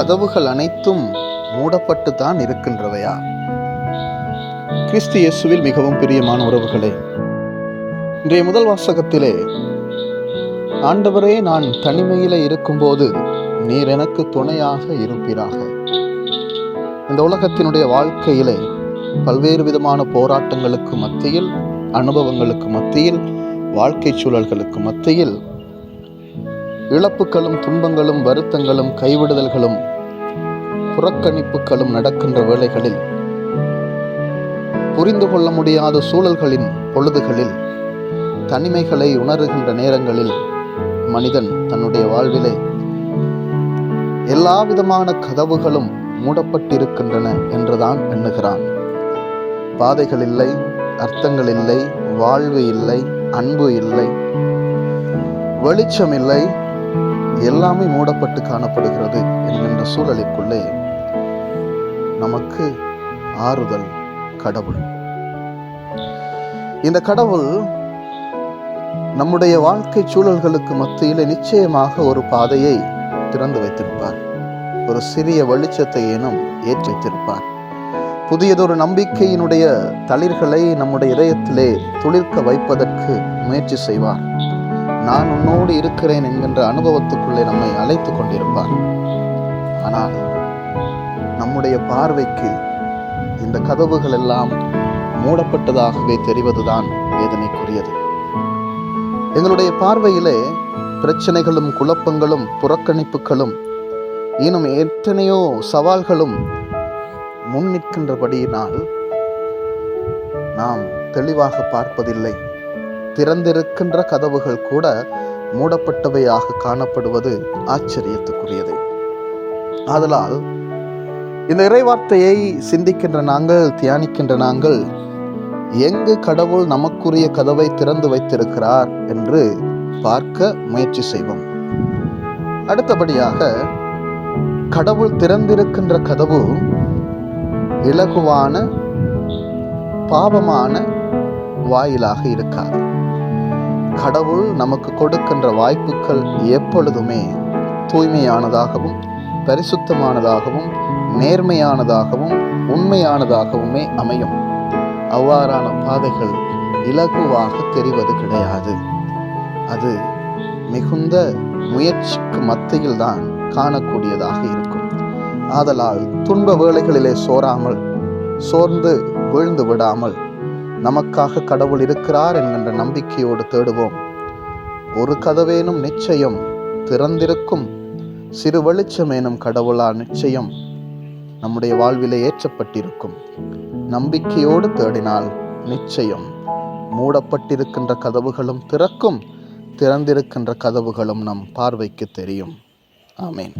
கதவுகள் அனைத்தும் மூடப்பட்டு தான் இருக்கின்றவையா? கிறிஸ்து இயேசுவில் மிகவும் பிரியமான உறவுகளே, இன்றைய முதல் வாசகத்திலே, ஆண்டவரே, நான் தனிமையில இருக்கும்போது நீர் எனக்கு துணையாக இருப்பீராக. இந்த உலகத்தினுடைய வாழ்க்கையிலே பல்வேறு விதமான போராட்டங்களுக்கு மத்தியில், அனுபவங்களுக்கு மத்தியில், வாழ்க்கை சூழல்களுக்கு மத்தியில் இழப்புகளும் துன்பங்களும் வருத்தங்களும் கைவிடுதல்களும் புறக்கணிப்புகளும் நடக்கின்ற வேளைகளில், புரிந்து கொள்ள முடியாத சூழல்களின் பொழுதுகளில், தனிமைகளை உணர்கின்ற நேரங்களில் மனிதன் தன்னுடைய வாழ்விலே எல்லா விதமான கதவுகளும் மூடப்பட்டிருக்கின்றன என்றுதான் எண்ணுகிறான். பாதைகள் இல்லை, அர்த்தங்கள் இல்லை, வாழ்வு இல்லை, அன்பு இல்லை, வெளிச்சம் இல்லை, எல்லாமே மூடப்பட்டு காணப்படுகிறது என்கின்ற சூழலுக்குள்ளே நமக்கு ஆறுதல் கடவுள். இந்த கடவுள் நம்முடைய வாழ்க்கை சூழல்களுக்கு மத்தியிலே நிச்சயமாக ஒரு பாதையை திறந்து வைத்திருப்பார். ஒரு சிறிய வெளிச்சத்தை ஏனும் ஏற்றி வைத்திருப்பார். புதியதொரு நம்பிக்கையினுடைய தளிர்களை நம்முடைய இதயத்திலே துளிர்க்க வைப்பதற்கு முயற்சி செய்வார். நான் உன்னோடு இருக்கிறேன் என்கின்ற அனுபவத்துக்குள்ளே நம்மை அழைத்து கொண்டிருப்பார். ஆனால் நம்முடைய பார்வைக்கு இந்த கதவுகள் எல்லாம் மூடப்பட்டதாகவே தெரிவதுதான் வேதனைக்குரியது. எங்களுடைய பார்வையிலே பிரச்சனைகளும் குழப்பங்களும் புறக்கணிப்புகளும் இன்னும் எத்தனையோ சவால்களும் முன்னிற்கின்றபடியினால் நாம் தெளிவாக பார்ப்பதில்லை. திறந்திருக்கின்ற கதவுகள் கூட மூடப்பட்டவையாக காணப்படுவது ஆச்சரியத்துக்குரியது. ஆதலால் இந்த இறைவார்த்தையை சிந்திக்கின்ற நாங்கள், தியானிக்கின்ற நாங்கள், எங்கு கடவுள் நமக்குரிய கதவை திறந்து வைத்திருக்கிறார் என்று பார்க்க முயற்சி செய்வோம். அடுத்தபடியாக, கடவுள் திறந்திருக்கின்ற கதவு இலகுவான பாவமான வாயிலாக இருக்காது. கடவுள் நமக்கு கொடுக்கின்ற வாய்ப்புகள் எப்பொழுதுமே தூய்மையானதாகவும் பரிசுத்தமானதாகவும் நேர்மையானதாகவும் உண்மையானதாகவுமே அமையும். அவ்வாறான பாதைகள் இலகுவாக தெரிவது கிடையாது. அது மிகுந்த முயற்சிக்கு மத்தியில் தான் காணக்கூடியதாக இருக்கும். ஆதலால் துன்ப வேளைகளிலே சோர்ந்து வீழ்ந்து விடாமல், நமக்காக கடவுள் இருக்கிறார் என்கின்ற நம்பிக்கையோடு தேடுவோம். ஒரு கதவேனும் நிச்சயம் திறந்திருக்கும், சிறு வெளிச்சமேனும் கடவுளால் நிச்சயம் நம்முடைய வாழ்விலே ஏற்றப்பட்டிருக்கும். நம்பிக்கையோடு தேடினால் நிச்சயம் மூடப்பட்டிருக்கின்ற கதவுகளும் திறக்கும், திறந்திருக்கின்ற கதவுகளும் நம் பார்வைக்கு தெரியும். ஆமேன்.